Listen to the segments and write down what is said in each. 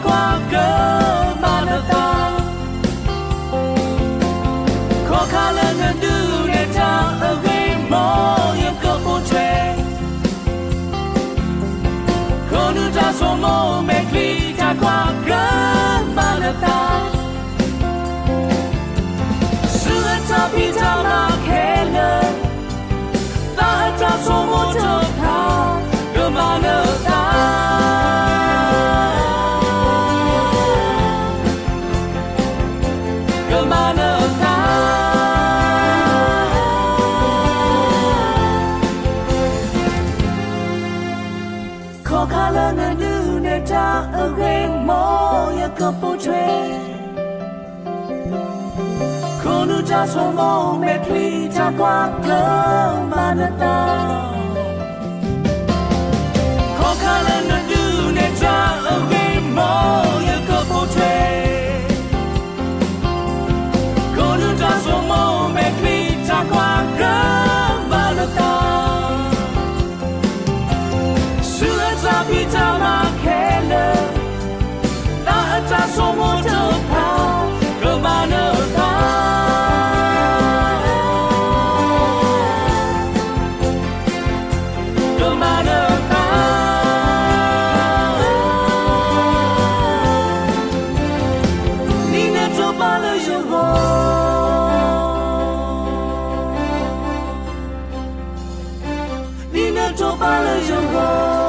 qua cơ mà nó ta khó khăn lên nên đưa để ta ở gây mơ những cơ bộ trẻ khó đưa ra số mô mẹ khi ta qua cơ mà nó ta sự ta bị ta là khẽ lời ta ta số mô trở tha cơ mà nó ta khó khăn là nơi nữ để ta ở gây mô ya cơ bộ trẻ khó nữ ta số mô mẹ khi ta qua cơ mà nó ta khó khăn là nơi nữ để ta ở gây mô ya cơ bộ trẻ khó nữ ta số mô mẹ khi ta qua cơ mà nó ta ta bị ta mà khẽ lời ta số một trở tha cơ mà nợ ta cơ mà nợ ta ni nợ cho ba lời yêu vô ni nợ cho ba lời yêu vô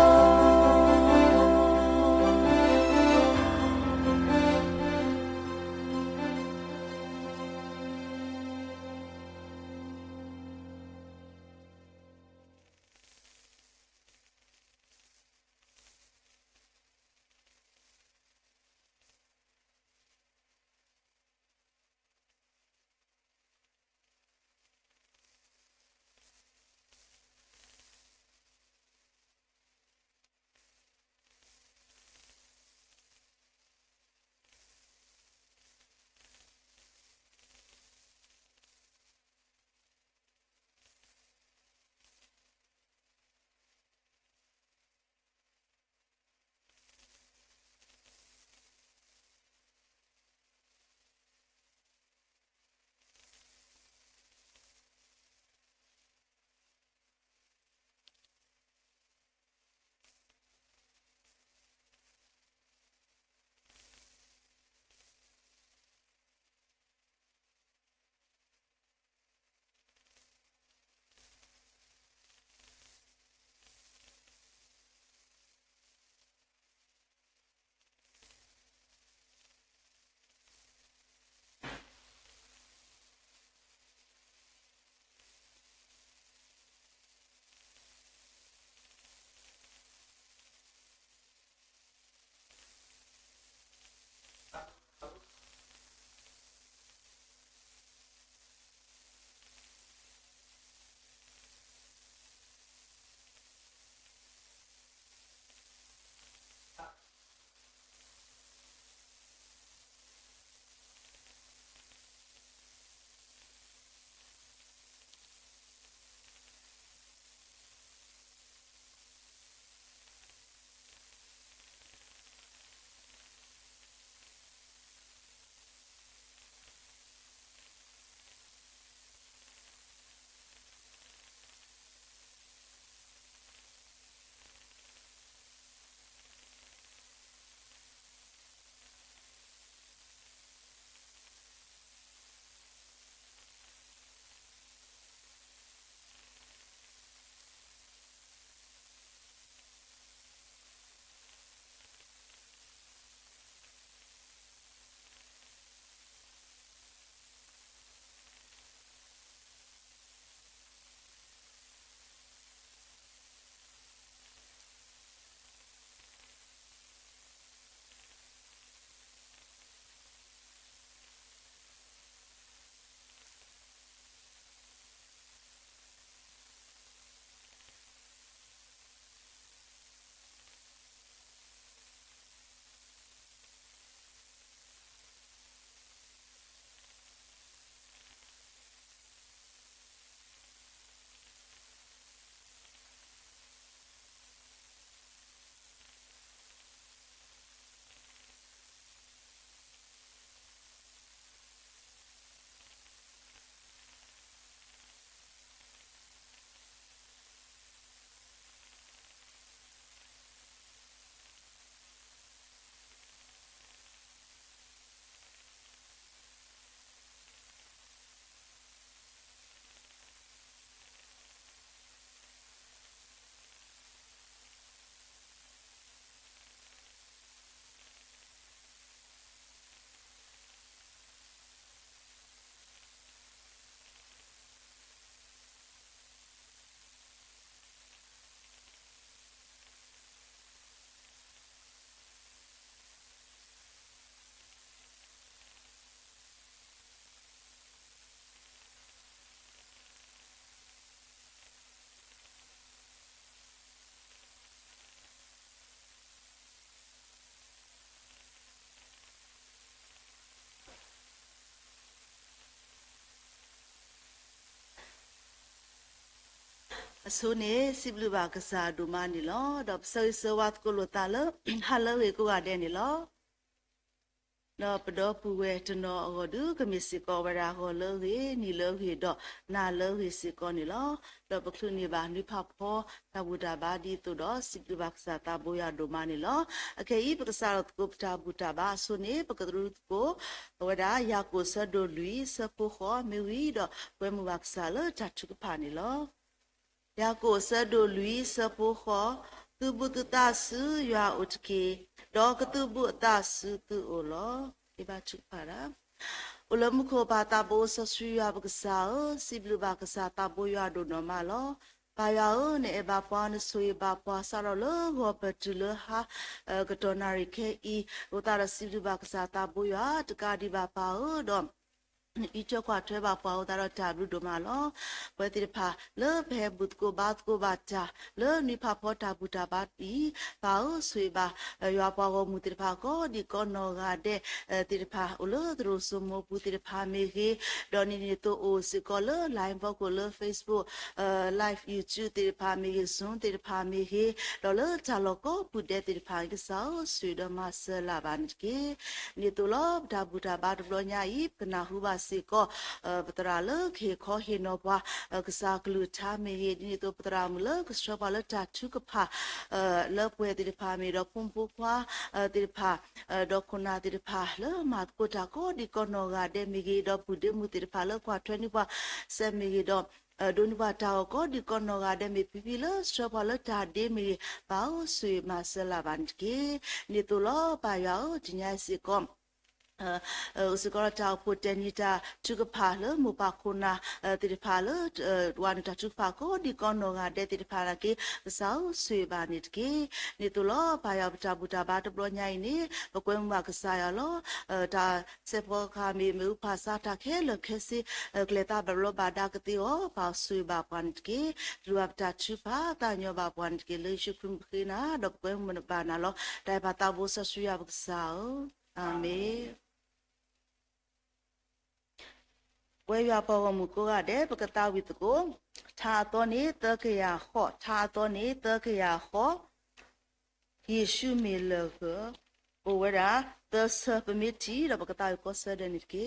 ဆိုနေစိဘလူဘာကစားဒူမနီလောတော့ဆယ်ဆဝတ်ကိုလိုတာလဟာလဝေကိုကတဲ့နီလောနော်ပဒောပူဝဲတနော်အော်ဒူကမစီကောဝရာဟောလောဟေနီလောဟေတော့နာလောဟေစီကောနီလောတော့ပခုနီဘာနိဖဖောတဘူတာဘာဒီတူတော့စိဘလူဘာကစားတာဘူယာဒူမနီလောအခေဤပကစားတ်ကိုပတာဘူတာဘာဆိုနေပကဒရုကိုဝဒါယာကိုဆဒိုလူစပိုခောမေဝီတော့ဝဲမူဘာကစားလချတ်ချုကဖာနီလောယာကိုဆဒိုလူစပိုခောသူဘုတတဆူရွာဥတကေဒေါကသူဘုတဆူသူအိုလောဒီပါချုပါရာဥလမှုခောပါတာဘိုဆဆူရွာပကစားစိဘလူဘာကစားတာဘိုရွာဒိုနော်မလောပါယာနေဘာပွားနဆွေဘာပွားဆာလောဟောပတူလဟာကတော်နာရီခေဤဝတာရစိဘလူဘာကစားတာဘိုရွာတကာဒီဘာပါတော့อีจอกว่าထွဲပါပွားတာတော့တာဘူးတို့မလောဘယ်တိဖာလောဘဲဘုတ်ကိုဘတ်ကိုဘတ်ချာလောနိဖာဖောတာဘူတာဘတ်ဤဘာဥဆွေပါရွာပွားကိုမူတိဖာကိုဒီကောနောကတဲ့တိဖာဥလောသူစမဘူတိဖာမေခေဒေါ်နီနီတိုအိုစကောလောလိုင်းဘောကိုလော Facebook live YouTube တိဖာမေခေဇွန်တိဖာမေခေဒေါ်လောချာလောကိုပုတဲ့တိဖာကဆောဆွေဒမဆလာဘန်ကေနီတိုလောဒါဘူတာဘတ်ဘလောညာဤကနာဟုဘာစီကောပတရာလခေခောဟေနောဘွာကစားကလူချာမေဟေဒီတိုပတရာမလကစဘလတာချုကဖာလောပွဲတိဖာမေတော့ပုံပူခွာတိဖာဒေါခုနာတိဖာလောမတ်ကိုတာကိုဒီကောနောကတဲ့မေကြီးတော့ပုဒမှုတိဖာလောခွာ20ဘွာဆယ်မေကြီးတော့ဒုန်ဘာတာကိုဒီကောနောကတဲ့မေပီပီလောစဘလတာဒေမေဘောက်ဆွေမဆလာဘန်ကေနီတိုလောပါယောဂျညာစီကောစကောတာပိုတနီတာသူကဖာလမပါခုနာတိဖာလဝါနတာသူဖာကိုဒီကောနောကတဲ့တိဖာလာကေဆောက်ဆွေပါနေတကေနေတူလောဘာယောပတာဘူတာဘာတပလောညိုင်နေပကွဲမကစားရလောဒါစေဖောခါမီမူဖာစာတာခဲလခဲစီကလေတာဘလောဘာဒါကတိောပါဆွေပါပန်တကေလူအပတာသူဖာတာညောပါပန်တကေလေရှုခုမခိနာဒပကွဲမနပါနာလောတိုင်ပါတာဘောဆဆွေရပကစားအာမေဝဲရပေါ်မှုကိုကတဲ့ပကတာဝိတကိုခြာတော်နေတကရဟောခြာတော်နေတကရဟောယေရှုမေလကဘဝရာသစပမီတီရပကတာကိုဆဒနိကေ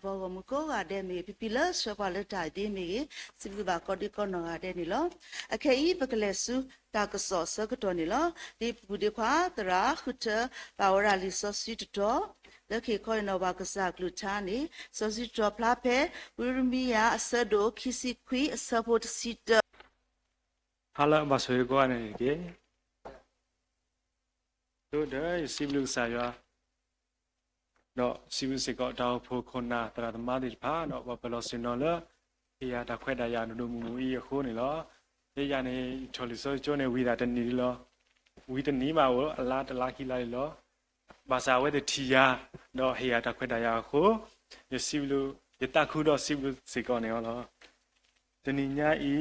ဘောမကိုကတဲ့မေပီပီလဆောပါလက်တာဒီမေစိဘဘာကောဒီကောနောကတဲ့နီလောအခေဤပကလက်စုတာကဆောစကတော်နီလောဒီဘူဒီခွာတရာခုတပါဝရလီဆောစီတတော် လက်ခေခေါ်နော်ဘာကစားကလူချာနေစောစီဒရပလာဖဲဝီရမီယာအဆဒိုခီစီခွီအဆဖို့စီတ ဟာလာမဆွေကောနေကေတို့တဲ့စီဘလူဆာရွာတော့စီဘလူစကောတောက်ဖို့ခုနာတရာသမားတိဖာတော့ဘလောစင်နော်လေဒီရတာခွဲတာရနုနမူမူဤခိုးနေလောဒီရနေချော်လီဆိုကျိုးနေဝီတာတနီလောဝီတနီမှာကိုအလားတလားခိလိုက်လောဘာသာဝဲတတီယာတော့ဟေရတာခွဲတာရခိုးရစီဘလူရတခုတော့စီဘလူစကောနေလောတနီညာဤ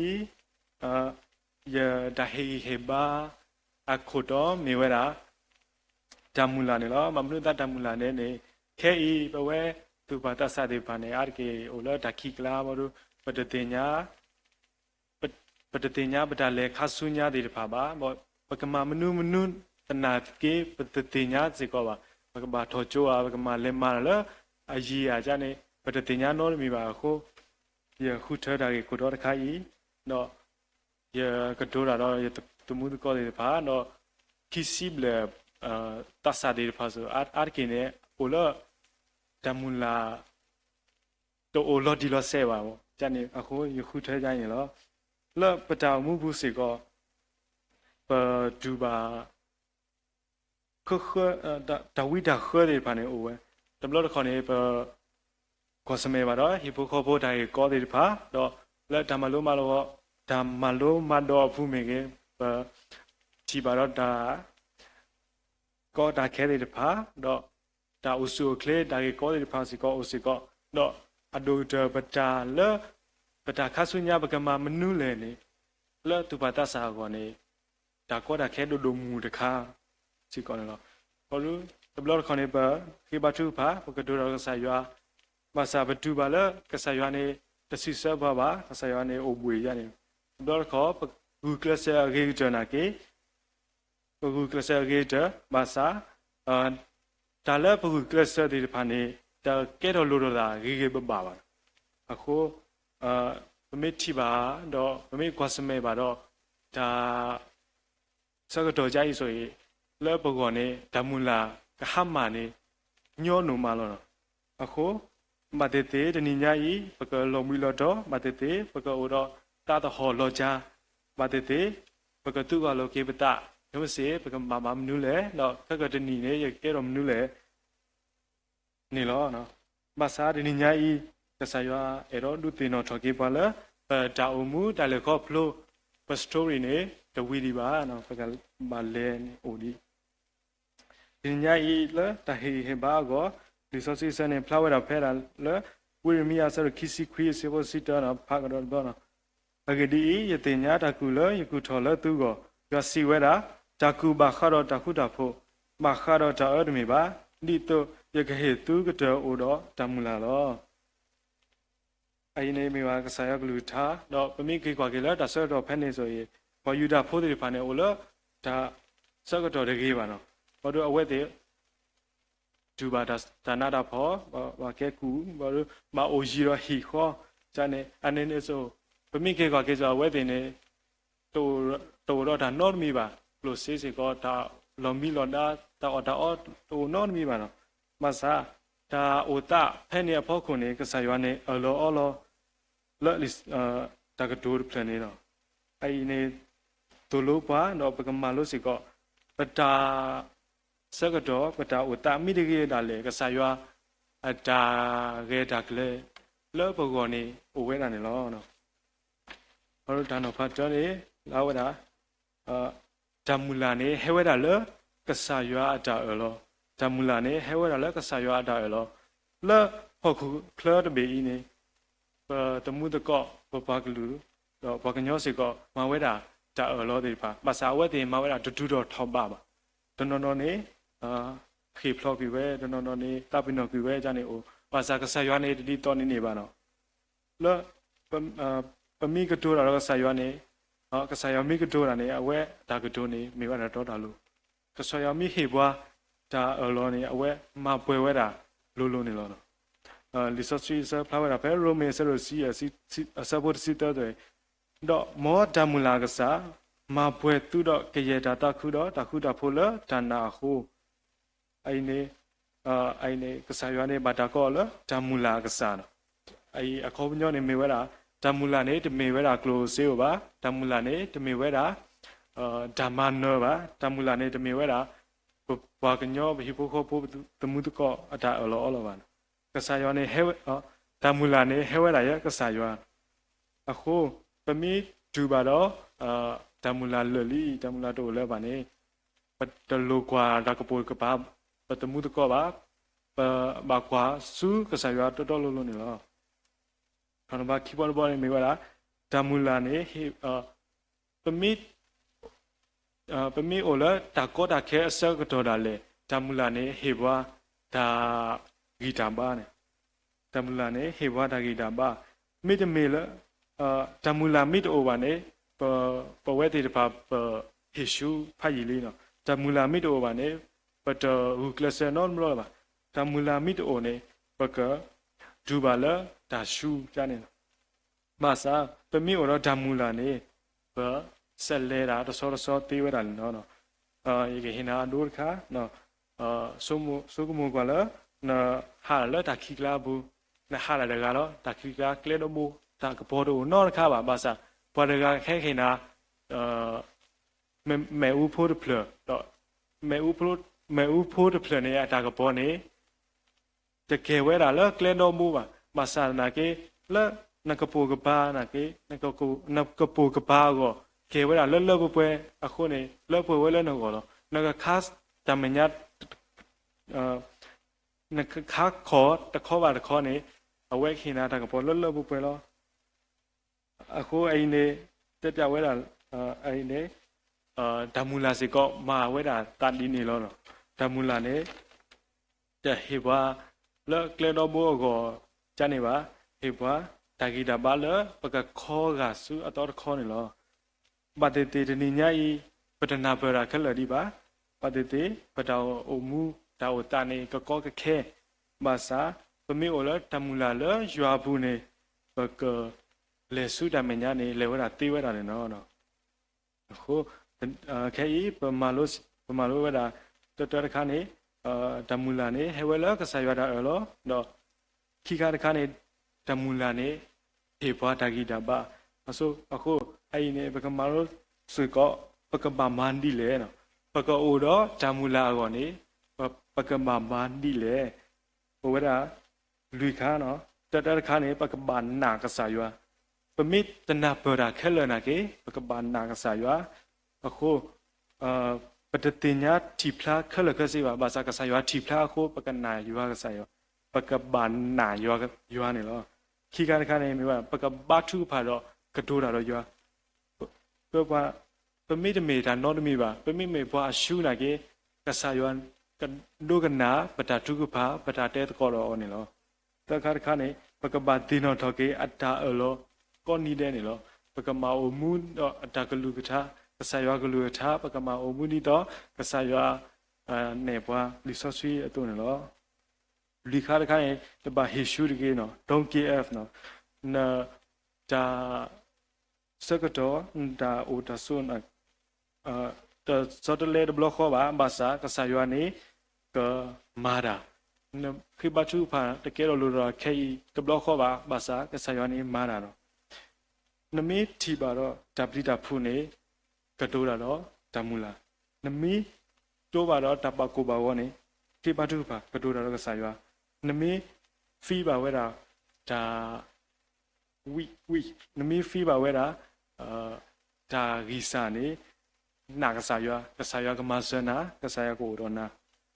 ယဒါဟေဟေဘာအခုတော့မြေဝဲတာတမူလာနေလောမမနုတတမူလာနေနေခဲဤပဝဲသူဘာတဆတဲ့ဘာနေအာကေအိုလဒခိကလာမတို့ပတတိညာပတတိညာပတလေခဆုညာတဲ့ဖာပါပကမမနုမနုတနာကေပတတိညာစေကောပါပကဘာထောချိုပကမလေမာလအကြီးအကြနေပတတိညာနောမိပါခုယခုထတာကေကိုတော့တခါဤတော့ယကဒိုရာတော့ယတမှုကောတဲ့ဖာတော့ခိစီဘလတဆာတဲ့ဖာဆိုအာကေနေအိုလတမူလာတိုအိုလဒီလဆဲပါဘောကျန်နေအခုယခုထဲကြရင်လောလောပတောင်မှုဘူးစေကောပဒူဘာခခဒါဝိဒါခရဲပါနေအိုဝဲတဘလတော့ခေါနေပကောစမေပါတော့ဟီပိုခိုဖိုတိုင်ကောတဲ့ဖာတော့လက်ဓမ္မလုံးမလောဓမ္မလုံးမတော့ဖူးမေကေပတီပါတော့ဒါကောတာခဲတဲ့ဖာတော့ဒါဥစုကလေဒါကေကောတဲ့ဖာစီကောဥစီကောတော့အဒိုတပတာလပတာခဆုညာပကမမနုလေနေလောသူပါတဆာကောနေဒါကောတာခဲဒိုဒိုမူတခါစီကောနေတော့ဘာလို့တဘလခေါနေပါခေဘတုဖာပကဒိုရောဆာရွာမဆာဘတူပါလကဆာရွာနေတစီဆဘဘာကဆာရွာနေအိုဘွေရနေဘလခေါဂူကလဆာဂေဂျနာကေဂူကလဆာဂေဂျမဆာဒါလည်းဘုကလစတဲ့ဖာနေတကဲတော့လို့တော့ဒါဂေဂေပပါပါအခုပမေတိပါတော့ပမေကွာစမဲပါတော့ဒါစကတော့ကြိုက်ဆိုရင်လဲပကောနေဓမူလာကဟမနေညောနုမလောအခုမတေတေတနိညာဤပကလောမီလောတော့မတေတေပကောတော့တာတဟောလောချာမတေတေပကတုကလောကေပတယမစေပကမမမနုလေတော့ခကတနီနေရကဲတော့မနုလေနေလောနော်မဆာဒနိညာဤကဆာယအေရောဒုတေနောထောကေပါလာတာအမှုတလေခေါဖလိုပစတိုရီနေတဝီဒီပါနော်ပကမလဲအိုဒီဒနိညာဤလာတဟေဟေဘာကိုဒီဆိုစီစနေဖလာဝရဖဲလာလဝီရမီယာဆရခီစီခွီစေဘစီတာနော်ဖာကတော့ဘောနော်အဂဒီယတေညာတကူလယကုထောလသူကိုရစီဝဲတာတကူဘာခရောတခုတာဖို့မခရောတာအဒမီပါဒီတော့ယကဟေသူကတောအိုတော့တမူလာလောအရင်နေမိပါကဆာယကလူထားတော့ပမိခေခွာကေလာဒါဆော့တော့ဖဲနေဆိုရင်ဘောယူတာဖိုးတွေဖာနေအိုလောဒါဆော့ကတော့တကေးပါနော်ဘောတို့အဝက်တွေဒူဘာဒါနာတာဖောဘာကဲကူဘောတို့မအိုဂျီရဟီခေါ်ဇာနေအနေနဲ့ဆိုပမိခေခွာကေဆိုအဝက်တွေနေတိုတော့ဒါနော်မီပါလို့စေစေကောဒါလော်မီလော်ဒါတာအော်တိုနော်မီပါနော်မဆာဒါအိုတာဖဲနေအဖို့ခုန်နေကဆာရွာနေအလောလောလစ်တာကဒိုပလနေတော့အိနေတိုလိုပါတော့ပကမလို့စီကောပတာစကတော့ပတာအိုတာမိတကေဒါလေကဆာရွာအတာကေဒါကလေလောပကောနေအိုဝဲတာနေလောနော်ဘာလို့ဒါတော့ဖတ်တော့လေလာဝဲတာဓမ္မူလာနေဟဲဝဲတာလေကဆာရွာအတာလောဓမ္မူလာနေဟဲဝဲတာလေကဆာရွာအတာလောလဲဟုတ်ခုဖလောတဘေးနေတမှုတကောပပကလူတော့ဘကညောစီကောမဝဲတာတာလောဒီပါမဆာဝဲတင်မဝဲတာဒူတော့ထောက်ပါပါတနော်နေခေဖလောပြဝဲတနော်နေတပိနောပြဝဲကြနေအိုပါစာကဆာရွာနေဒီတော်နေပါနော်လဲပမိကတိုရာကဆာရွာနေကဆာယမီကတိုရာနေအဝဲဒါကတိုနေမိဝရတော့တာလို့ကဆာယမီဟေဘွားဒါအလောနေအဝဲမပွဲဝဲတာလိုနေလောနော်လီဆိုစီဆာဖလာဝဲတာပဲရိုမေဆရိုစီအစဘောစီတော့တော့မောဒမူလာကစားမပွဲသူတော့ကရေတာတခုတော့တခုတာဖိုလဒါနာဟုအိနေ အိုင်နေကစားရွာနေဘာတာကောလတမူလာကစားနော်အိုင်အခေါ်ညောနေမေဝဲတာတမူလာနေတမေဝဲတာကလိုစေးပါတမူလာနေတမေဝဲတာဓမ္မနောပါတမူလာနေတမေဝဲတာဘာကညောဘဟိပိုခောပိုတမှုတကောအတာအလောအလောပါကစားရွာနေဟဲတမူလာနေဟဲဝဲတာရကစားရွာအခုပမီဒူပါတော့တမူလာလလီတမူလာတော့လဲပါနေပတ်တလူကွာဒါကပိုကပါပတမှုတကောပါဘာကွာစုကစားရွာတော်တော်လုံးနေလောခဏဘာခိပေါ်ပေါ်နေမိပါလားတမူလာနေဟေပမီအိုလာတာကောတာခဲအစကတော်တာလေတမူလာနေဟေဘွားဒါဂီတာပါနေတမူလာနေဟေဘွားဒါဂီတာပါမိတမေလတမူလာမိတအိုပါနေပဝဲတေတပါဟေရှုဖတ်ရည်လေးနော်တမူလာမိတအိုပါနေပတဟူကလစနော်မလို့ပါတမူလာမိတအိုနေပကဒူပါလာဒါရှုကြနေမဆာပမီအိုတော့တမူလာနေပဆက်လဲတာတစောတေးဝဲတာနော်ရေကဟင်နာဒိုခါနော်ဆုကမူကလာနော်ဟာလာတာခိကလာဘူးနော်ဟာလာတကတော့တာခိကလာကလဲတော့မူတာကပေါ်တော့နော်ခါပါပါစာပေါ်တကခဲခိနာမဲဦးဖို့ဖလတော့မဲဦးဖို့ဖလနေရတာကပေါ်နေတကယ်ဝဲတာလဲကလဲတော့မူပါမဆာနာကေလဲနကပိုကပါနာကေနကပိုကပါကိုကေဝဲတာလောပွဲအခုနေလောပွဲဝဲလဲနော်ကောနကခါစ်တမညတ်နကခါခေါ်တခေါ်ပါတခေါ်နေအဝဲခိနာတကပေါ်လောပွဲလောအခုအိနေတက်ပြဝဲတာအိနေဓမူလာစီကောမာဝဲတာတန်ဒီနေလောနော်ဓမူလာနေတဟေဘွာလောကလေတော့ဘောကိုဂျာနေပါဟေဘွာတာဂီတာပါလပကခေါ်ကစုအတော်ခေါ်နေလောပတေတေတနိညာဤပတနာပရာခလဒီပါပတေတေပတောအမူတာဝတနေကကောကခဲမစာပမေအောလတမူလာလရွာဘူးနေပကလေစုတမညာနေလေဝတာတေးဝတာနေနော်ခုခဲဤပမာလိုဝတာတတခါနေတမူလာနေဟဲဝဲလကဆာရွာတာလောတော့ခိခါတခါနေတမူလာနေေဘွားတဂီတာပါအဆိုအခုအိနေပကမာလို့စွေကောပကမာမန်ဒီလေနော်ပကအိုတော့ဓာမူလာကောနေပကမာမန်ဒီလေဘဝရာလူခါနော်တတခါနေပကမာနာကဆာယွာပမိတနာပရာခဲလနာကေပကမာနာကဆာယွာအခုပတတင်ညာတီဖလာခဲလကစီပါဘာသာကဆာယွာတီဖလာအခုပကနာယွာကဆာယွာပကဘာနာယွာနေလောခိကတခါနေမြေပကဘာထုဖာတော့ကတိုးတာတော့ရွာပမိတမေတာနောတမီပါပမိမေဘွားရှူနာကေကဆာယွန်ကဒုကနာပတာထုကဖာပတာတဲတကောတော့နေလောတခါတခါနေပကဘာဒီနောထောကေအတ္တာအလောကောနီတဲ့နေလောပကမာအိုမူတော့အတ္တကလူကထာကဆာယွာကလူကထာပကမာအိုမူနီတော့ကဆာယွာနေဘွားလီဆော့ဆွီအတုနေလောလီခါတခါနေတပါဟေရှူကေနော်ဒုံ KF နော်နာတာစကတော့ဒါအိုတဆွန်တစတလေဘလော့ခေါ်ပါဘာသာကဆာယွာနေကမာရာခိဘချူဖာတကယ်လို့ရခဲတဘလော့ခေါ်ပါဘာသာကဆာယွာနေမာရာတော့နမီတီပါတော့ဒပလီတာဖူနေကတိုးတာတော့ဓမူလာနမီတိုးပါတော့တပကိုပါဝနေခိဘချူဖာကတိုးတာတော့ကဆာယွာနမီဖီပါဝဲတာဒါဝီနမီဖီပါဝဲတာဒါဂီစာနေနာကဆာယွာကမဆနာကဆာယကိုတော့နာ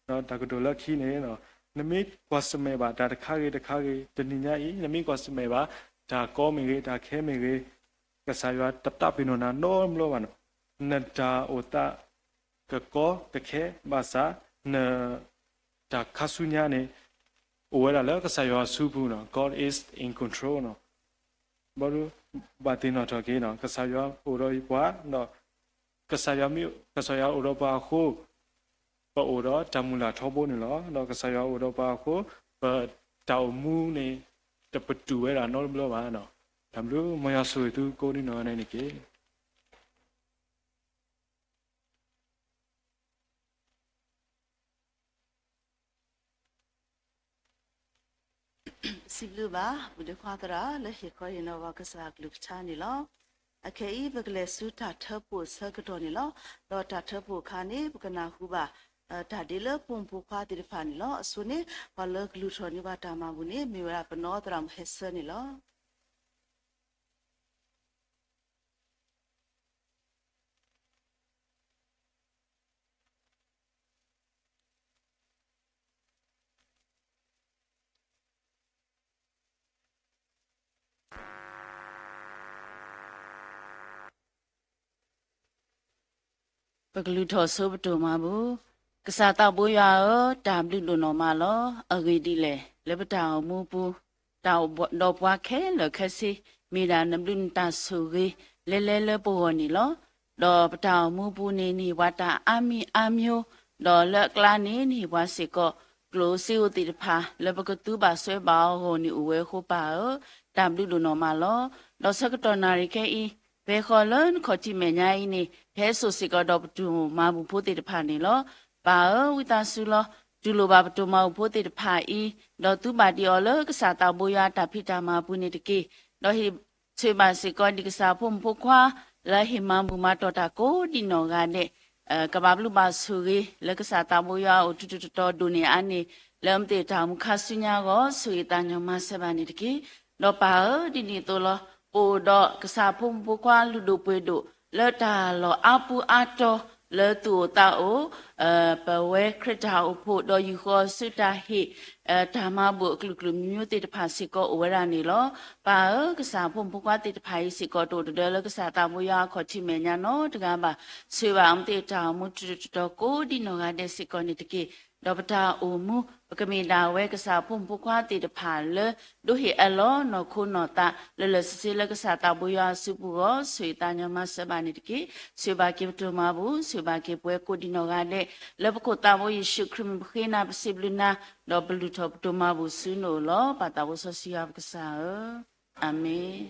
တော့ဒါကတိုလက်ခီနေနော်နမီကွာစမေပါဒါတခါကြီးတနိညာဤနမီကွာစမေပါဒါကောမီကြီးဒါခဲမီကြီးကဆာယွာတတပိနောနာနောမလို့ပါနော်နဒါအိုတာကကောတခဲဘာသာနဒါခဆုညာနေအိုဝဲလာကဆာယွာဆူဘူးနော် God is in control နော်ဘာလို့ဘာတင်တော့ကေနော်ကဆာယအိုရောဘွားနော်ကဆာယအိုရောဘွားခုပအိုရောတမူလာထောဖို့နေလောနော်ကဆာယအိုရောဘွားခုပတောင်မူနေတပတူဝဲတာနော်ဘလို့ပါနော်ဒါမလို့မရဆွေသူကိုနေနော်နေကေ စီဘလူပါဘုဒ္ဓခွာတရာလက်ဟေခေါ်ရင်တော့ကစားကလုချာနေလောအခေဤဘကလေစုတာထဖို့ဆကတော်နေလောတော့တာထဖို့ခါနေပကနာခုပါဒါဒီလပုံပူခွာတိဖာနေလောအဆုနေဘာလကလူချောနေပါတာမဘူးနေမြေဝရပနောတရမ်ဟက်ဆနေလောပကလူထောဆိုပတူမဘူးကစားတော့ဘွေရတာဘလူလိုနော်မလောအဂီဒီလေလေပတောင်မူပူတောက်တော့ပွားခဲလခစီမိဒါနဘလူတာဆူကြီးလဲလဲလဲပေါ်နီလောတော့ပတောင်မူပူနေနီဝတာအမီအမျိုးတော့လက်ကလာနေနီဝါစီကောကလိုစီဦးတီဖာလေပကတူပါဆွဲပါဟိုနီဦးဝဲခိုပါတာဘလူလိုနော်မလောတော့စကတော်နာရီခဲဤဘေခေါ်လန်ခေါ်ချိမညာဤနေဖဲဆိုစီကတော့တူမဘူးဖို့တီတဖာနေလောပါဝိတာဆူလောဒူလိုပါပတူမဖို့တီတဖာဤတော့သူပါတီော်လကစားတော့ဘိုးရတာဖိတာမဘူးနေတကေတော့ဟိချေပါစီကောဒီကစားဖို့ဖို့ခွာလာဟိမဘူးမတော်တာကိုဒီနော်ကတဲ့ကဘာဘလူပါဆူကြီးလကစားတော့ဘိုးရအိုတူတူတော်ဒူနေအနေလမ်တေတာမခါဆုညာကိုဆွေတညမဆဘာနေတကေတော့ပါဒီနေတော့လောပိုတော့ကစားဖို့ဖို့ခွာလူတို့ပွေတို့လောတာလောအပူအတော်လေတူတာအိုပဝဲခရတာအဖို့တော့ယူခေါ်စွတာဟိဓမ္မဘုကလုကလုမျိုးတေတဖာစီကောဝရနေလောပါကစားဖို့ဘုကွာတေတဖာစီကောတို့တယ်လကစားတာမွေရခေါ်ချိမေညာနော်တကဘာဆွေပါအမတေတာမူတူတော်ကိုဒီနော်ကတဲ့စီကောနေတကေတော့ပတာအိုမူပကမေတာဝဲကစားဖို့ဘုကွာတေတဖာလေတို့ဟိအလောနော်ခုနော်တာလလစီလကစားတာဘွေရစုပူရောဆွေတာညမစဘာနေတကေဆွေပါကေတူမဘူးဆွေပါကေပွဲကိုဒီနော်ကတဲ့လဘကိုတာဘိုယေရှုခရစ်ခေနာပစီဘလနာတော့ဘလူထောပတူမဘူးဆုနိုလောပါတာဝဆစီယပ်ကစားအာမင်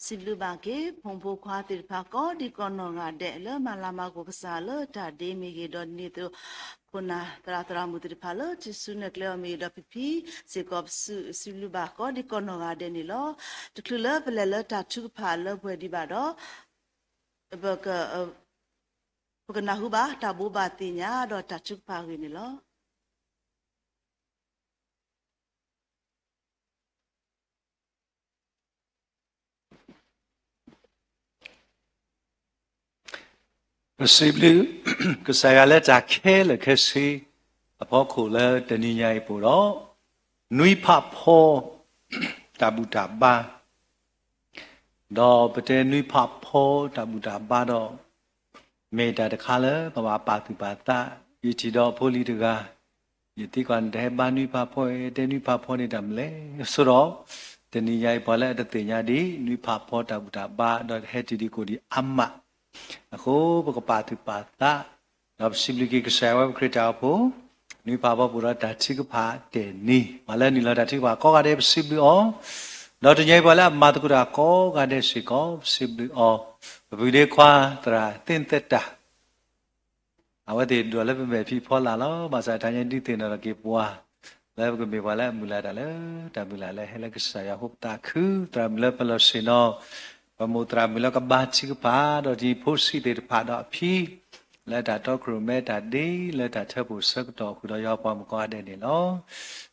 สิบลูบาเกพงโพควาติดพาก็ดีก่อนนองาเดเลมาลามาโกภาษาเลตาเดมีเกดอนนี่ตัวคนน่ะตรามุติพาเลจิสุนเกลมีดอพิพีสิกอบสิบลูบาก็ดีก่อนนองาเดนี่ลอตะคลุเลเปเลเลตาชุกพาเลเวดีบาดอเบกปกนาหูบาตาบูบาติญาดอตาชุกพาวินี่ลอPossibly, because I let a kill a kissy, a pocola, the Nina Puro, Nui Papo, Tabutaba, Do, but then Nui Papo, Tabutabado, made that the color, Baba Patu Bata, Ichido Polituga, you think on the Banu Papo, the Nui Papo, the Damle, so the Nina Pola, the Tinyadi, Nui Papo, Tabutaba, dot headed the Amma. Aku berkepada pada, dapat simplifikasi kesewa kerja apa, ni papa pura dati kepada ni, malah nila dati kepada kau ada simplifikasi oh, dah tu nyai malah mata kuda kau ada sikau simplifikasi, berbeda kuah tera tintet dah, awak tu dua lebih bepi pola lo, masa tanya di tina lagi buah, lalu kami malah mula dah mula hela kesewa hub takku, tera mula pelosino. Pemutra mila kebaci kepada di posisi daripada api, lada dokrume tadi, lada terbusak dok budaya pamuka ada ni lo.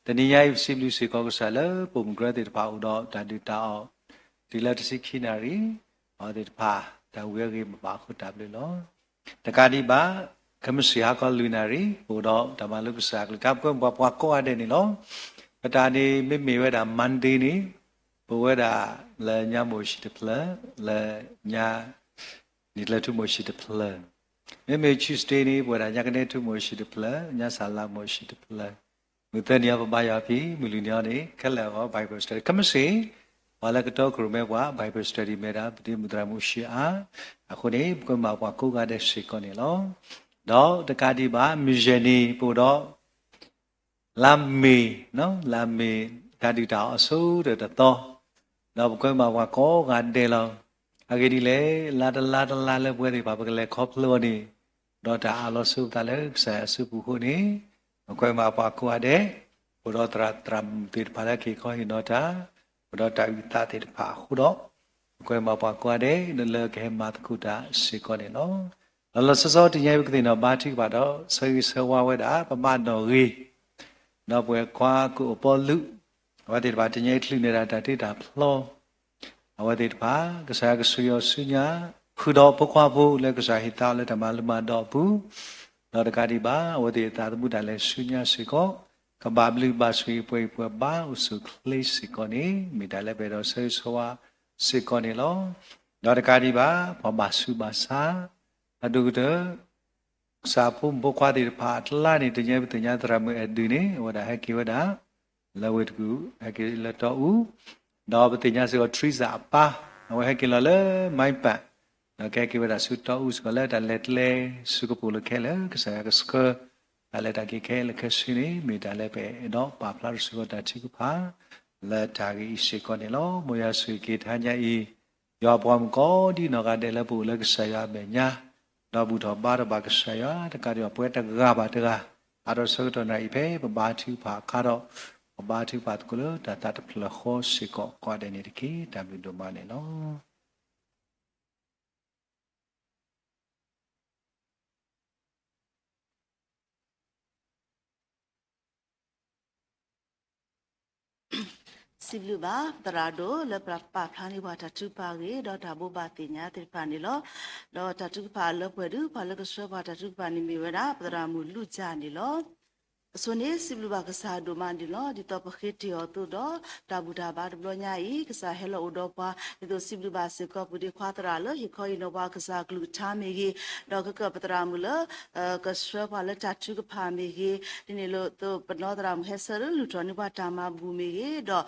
Tadinya siblisi kau kesala, pemugrat daripada udah tadi tahu, tidak tersikinari, daripada tahu yang baku tabli lo. Tekadi ba, kami siapa kau lunari, udah tamalu kesak, lekap kau bapak kau ada ni lo. Tadi mimi ada mandi ni. Bawada la nya moshi de pla la nya ni la tu moshi de pla me Tuesday ni bawada nya kane tu moshi de pla nya sala moshi de pla mutanya ba ya phi mulinya ni khala ba Bible study kamasi wala kato krume wa Bible study me da pati mudra mu shi a akho ni ko ma kwa ko ga de shi ko ni lo do takadi ba mijeni po do lammi no lammi tadi ta asu de to Now, going by what call God Delo. Again, la, where the Papa Coploni, Dota Alosu Talek, Supuhuni, going by Pacuade, Udotra Tram did Palaki Cohinota, Udota Tatit Pahudo, going by Pacuade, the Lurk Matkuta, Siconino. A lot of sort of everything about it, but so you say, why would I, but man no re. Now, where Quaku Polu. Awak tidak baca ni clean ada tadi dah flow. Awak tidak ba, kesaya kesuyo sunya, kudo pokok bu, le kesaya hitam le tamal mada bu. Lalu kadi ba, awak tidak tahu bu dalam sunya siko, kababli ba sui pui ba usuk kli siko ni, midale bedo sesuatu siko ni lo. Lalu kadi ba, pembasu basa, adu tu, sapu pokok tidak ba, telah ni ternyata teramu edu ni, awak dah haki awak dah. Lawet ku, haki la tau, dah bertanya soal trisa apa, awak haki la le, main pa, nak haki pada suit tau sekolah dah let le, suka pula kela, kesaya kesuka, dah let haki kela kesini, mida le pe, dah paplar suka dah cukup pa, le tagi isi kau ni lo, moya suki hanya i, ya buam kau di nak ada le pula kesaya banyak, dah buat bar bag kesaya, dekat dia buat tegak baterah, ada suka tu naik pe, berbatu pa karo. Batu pat kulo tata pelakho siko kau ada ni diki tapi domane lo. Sibluba terado le berapa plani buat tatu pagi dah tabu batinya terpani lo dah tatu pala pedu pala kesua buat tatu pani miwera teramu luca ni lo. Sone sibluba kesah domandi lo di top kiti otu do tabu dabar blonya I kesah hello udopa itu sibluba seko budi kuatra lo hikoi noba kesah gluta megi do ke peteramu lo kesua pala tatu ke pamegi ini lo tu pernah teramu heser lutoni buat tama bumi do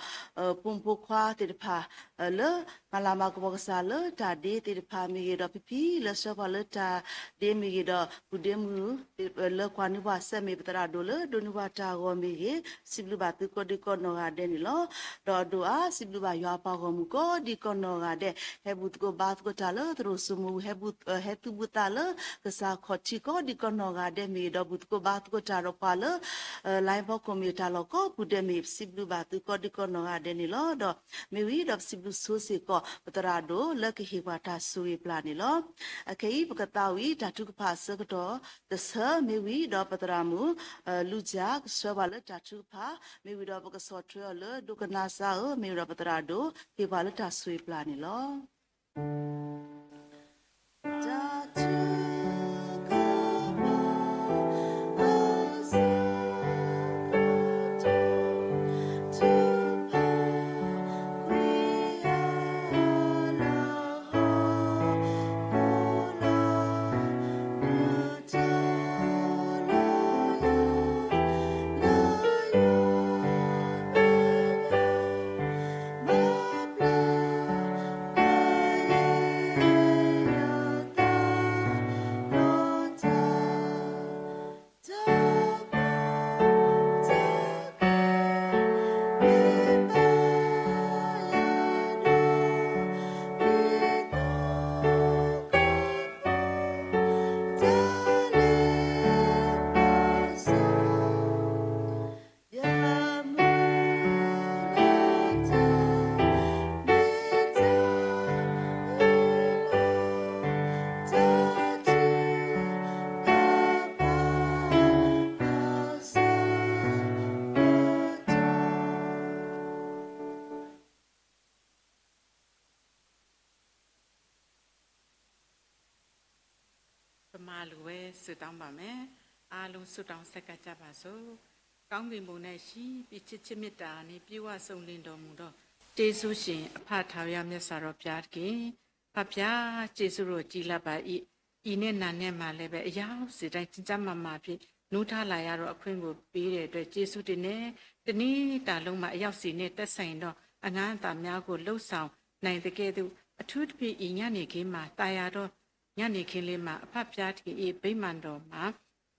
pumpu kwa terpa lo malama ko kesah lo tadi terpa megi do pipi lo so pala ta de megi do budemu lo kwani buat semi petera do lo ဒိုနဝတာဂောမီကေစီဘလူဘာတုကိုဒီကောနောဂါဒဲနီလောဒေါ်ဒိုအားစီဘလူဘာရွာပါဂောမူကိုဒီကောနောဂါဒဲဟဲဘူတကိုဘာတ်ကိုတာလဒရိုဆူမူဟဲတူဘူတာလကစားခေါချီကိုဒီကောနောဂါဒဲမီဒေါ်ဘူတကိုဘာတ်ကိုတာရောပါလလိုင်းဘောကွန်ပျူတာလောကိုပူဒဲမီစီဘလူဘာတုကိုဒီကောနောဂါဒဲနီလောဒေါ်မီဝီဒေါ်စီဘလူဆိုစီကိုပတရာဒိုလက်ကဟီဝါတာဆူရီပလာနီလောအကေပကတာဝီဓာတုကဖာစကတော့တဆမီဝီဒေါ်ပတရာမူလူဂျာဆောဘာလဓာတုဖာမီဝီဒေါ်ပကဆော့ထရလဒုကနာဆာမီဝီဒေါ်ပတရာဒိုဟီဝါလတာဆူရီပလာနီလောမာလူပဲဆွတောင်းပါမယ်အားလုံးဆွတောင်းဆက်ကကြပါစို့ကောင်းကင်ဘုံ၌ရှိပြီးချစ်ချစ်မေတ္တာနဲ့ပြေဝဆုံးလင်းတော်မူတော့ကျေးဇူးရှင်အဖထာဝရမြတ်စွာတော်ဘုရားခင်ဖဖျားကျေးဇူးတော်ကြီးလာပါ၏ဤနဲ့နာနဲ့မှလည်းပဲအရာစီတိုင်းကျမ်းမာဖြစ်နှူးထားလာရတော့အခွင့်ကိုပေးတဲ့အတွက်ကျေးဇူးတင်နေတနည်းတာလုံးမှာအရောက်စီနဲ့တက်ဆိုင်တော့အငန်းအသာများကိုလှုပ်ဆောင်နိုင်တဲ့ကဲ့သို့အထူးသဖြင့်ဤညနေခင်းမှာတာယာတော့ညနေခင်းလေးမှာအဖဖျားတခင်ဤဗိမာန်တော်မှာ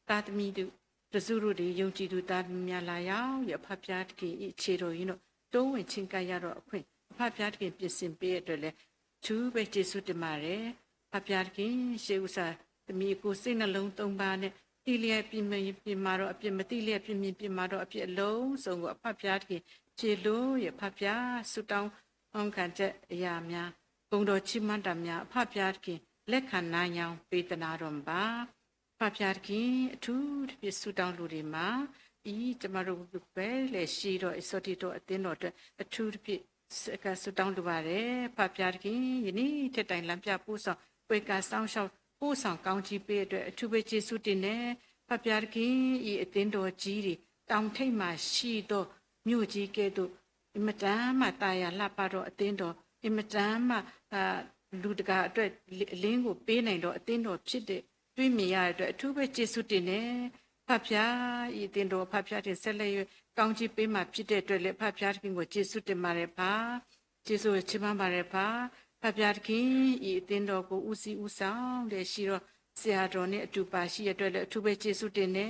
တာသမီတို့တစုတို့တွေယုံကြည်သူတာသမီများလာရောက်ရအဖဖျားတခင်ဤခြေတော်ကြီးတို့တုံးဝင်ချင်းကရတော့အခွင့်အဖဖျားတခင်ပြင်ဆင်ပေးတဲ့အတွက်လည်းသူပဲကျေးဇူးတင်ပါတယ်ဖဖျားတခင်ရှေးဥစွာသမီးကိုစိတ်နှလုံးသုံးပါနဲ့တိလျက်ပြင်မှာတော့အပြစ်မတိလျက်ပြင်မှာတော့အပြစ်အလုံးစုံကိုအဖဖျားတခင်ခြေလို့ရဖဖျားဆူတောင်းအောင်ခံချက်အရာများဘုံတော်ချီးမွမ်းတာများအဖဖျားတခင်လက်ခံနိုင်အောင်ပေးသနာတော်ပါဖဖျားခင်အထူးတပြည့်ဆုတောင်းလူတွေမှာဤကျမတို့ပဲလေရှိတော့အစောတိတော့အသင်းတော်အတွက်အထူးတပြည့်ကဆုတောင်းလူပါတယ်ဖဖျားခင်ယနေ့ထက်တိုင်လမ်းပြပို့ဆောင်ပွေကဆောင်းရှောက်ပို့ဆောင်ကောင်းကြီးပေးအတွက်အထူးပဲကျေးဇူးတင်နေဖဖျားခင်ဤအသင်းတော်ကြီးတွေတောင်ထိပ်မှာရှိတော့မြို့ကြီးကဲ့သို့အမတန်မှတာယာလှပတော့အသင်းတော်အမတန်မှလူတကာအတွက်အလင်းကိုပေးနိုင်တော့အသင်းတော်ဖြစ်တဲ့တွေးမြင်ရတဲ့အတွက်အထူးပဲကျေးဇူးတင်နေဖဖျားဤအသင်းတော်ဖဖျားတင်ဆက်လက်ကောင်းချီးပေးမှဖြစ်တဲ့အတွက်လည်းဖဖျားခင်ကိုကျေးဇူးတင်ပါတယ်ပါကျေးဇူးချီးမွမ်းပါတယ်ပါဖဖျားခင်ဤအသင်းတော်ကိုဦးစီးဦးဆောင်တဲ့ရှိတော့ဆရာတော်နဲ့အတူပါရှိရတဲ့အတွက်လည်းအထူးပဲကျေးဇူးတင်နေ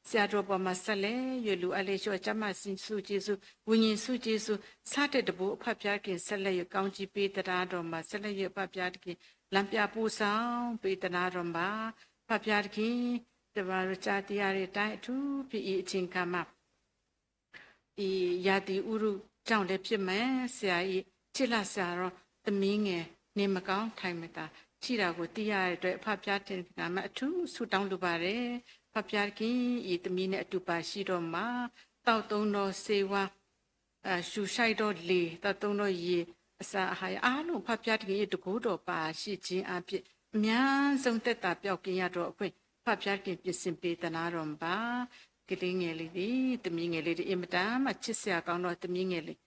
ဆရာတော်ပေါ်မှာဆက်လက်ရွလူအလေးလျှော့ကျမစင်စုကျေးဇူးဝိညာဉ်စုကျေးဇူးစတဲ့တဘူအဖဖျားခင်ဆက်လက်ကောင်းချီးပေးတရားတော်မှာဆက်လက်အဖဖျားခင်လမ်းပြပို့ဆောင်ပေးတရားတော်မှာဖဖျားခင်တဘာရချတရားရဲ့တိုင်းအထူးဖြစ်အချင်းကမှာဤယာတိဥရုကြောင့်လည်းဖြစ်မယ်ဆရာကြီးချစ်လာဆရာတော်သမီးငယ်နေမကောင်းထိုင်မတာချီတာကိုသိရတဲ့အတွက်ဖဖျားတင်ကမှာအထူးဆုတောင်းလိုပါတယ်ဖဖျားခင်ဤသမီးနဲ့အတူပါရှိတော့မှာတောက်သုံးတော်စေဝါရှူဆိုင်တော်လေတောက်သုံးတော်ရေအစာအာဟာရအားလုံးဖဖျားခင်ရဲ့တကူတော်ပါရှိခြင်းအဖြစ်အများဆုံးသက်တာပြောက်ကင်းရတော့အခွင့်ဖဖျားခင်ပြင်ဆင်ပေးသနာတော်ပါကလေးငယ်လေးဒီသမီးငယ်လေးဒီအင်မတန်မှချစ်စရာကောင်းတော့သမီးငယ်လေး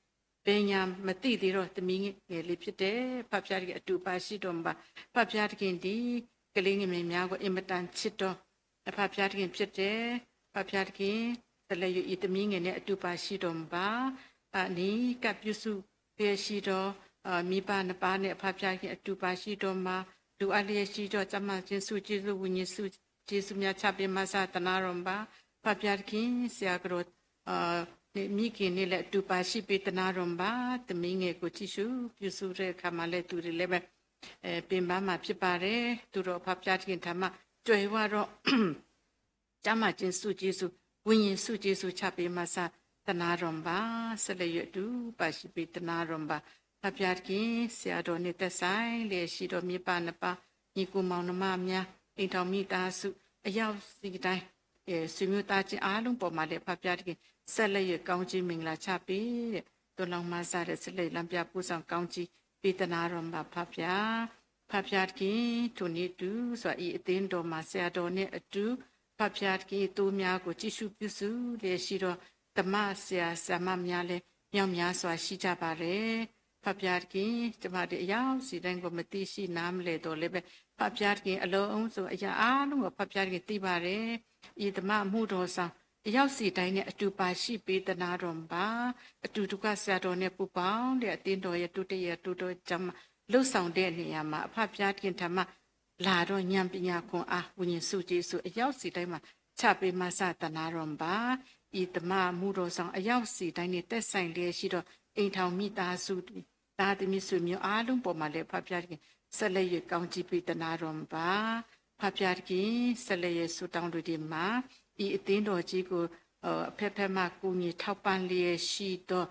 ပညာမသိသေးတော့သမီးငယ်လေးဖြစ်တယ်ဖဖျားခင်အတူပါရှိတော်မှာဖဖျားခင်ဒီကလေးငယ်များကိုအင်မတန်ချစ်တော့ဖဖျားခင်ဖြစ်တယ်ဖဖျားခင်တလည်းယူဤသမီးငယ်နဲ့အတူပါရှိတော်မှာအနီးကပ်ပြုစုပြရှိတော်မိဘနှစ်ပါးနဲ့ဖဖျားခင်အတူပါရှိတော်မှာလူအလျက်ရှိတော်ကျမချင်းစုကျေးဇူးဝိညာဉ်စုကျေးဇူးများချပေးမဆာတနာတော်ပါဖ ဖပြတ်ခင်ဆရာကတော်မိခင်နဲ့လည်းအတူပါရှိပေးတနာတော်ပါသမီးငယ်ကိုကြည့်ရှုပြုစုတဲ့အခါမှာလည်းသူတွေလည်းပဲပင်ပန်းမှာဖြစ်ပါတယ်သူတော်ဖပြတ်ခင်ဓမ္မကြွယ်ဝတော့ကျမ်းမာခြင်းစုကျေးဇူးဝိညာဉ်စုကျေးဇူးချပေးမှစတနာတော်ပါဆက်လက်ရတူပါရှိပေးတနာတော်ပါဖပြတ်ခင်ဆရာတော်နဲ့သက်ဆိုင်လေရှိတော်မြေပါနှစ်ပါးညီကိုမောင်နှမများအိမ်တော်မိသားစုအရောက်စီတိုင်းဆွေမျိုးသားချင်းအားလုံးပေါ်မှာလည်းဖပြတ်ခင်ဆက်လက်ရကောင်းချီးမင်္ဂလာချပေးတဲ့တော်လောင်းမဆတဲ့ဆက်လက်လမ်းပြပူဆောင်ကောင်းချီးပေးတနာတော်ပါဖပြတ်ခင်ထိုနေ့တူဆိုဤအသင်းတော်မှာဆရာတော်နဲ့အတူဖပြတ်ခင်သူများကိုကြည့်ရှုပြုစုလေရှိတော်ဓမ္မဆရာဆရာမများလည်းမြောက်များစွာရှိကြပါတယ်ဖပြတ်ခင်ကျမတို့အရောက်စီတိုင်းကိုမသိရှိနားမလဲတော့လည်းပဲဖပြတ်ခင်အလုံးစုံအရာအားလုံးကိုဖပြတ်ခင်သိပါတယ်ဤဓမ္မမှုတော်ဆောင်အရောက်စီတိုင်းနဲ့အတူပါရှိပေးတနာတော်ပါအတူတူကဆရာတော်နဲ့ပူပေါင်းတဲ့အသင်းတော်ရဲ့တုတ္တရတုတော်ကျမ်းလှုပ်ဆောင်တဲ့နေရာမှာအဖပြားခင်ဓမ္မလာတော့ဉာဏ်ပညာခွန်အားဝိညာဉ်စုကျေးဇူးအရောက်စီတိုင်းမှာချပေးမဆတနာတော်ပါဤဓမ္မမှုတော်ဆောင်အရောက်စီတိုင်းနဲ့တက်ဆိုင်လျက်ရှိတော့အိမ်ထောင်မိသားစုတာသမီဆွေမျိုးအားလုံးပေါ်မှာလည်းဖပြားခင်ဆက်လက်ရကောင်းချီးပေးတနာတော်ပါဖပြားခင်ဆက်လက်ရဆုတောင်းတွေဒီမှာဤအသင်းတော်ကြီးကိုဖက်ဖက်မှကူညီထောက်ပံ့လျက်ရှိတော့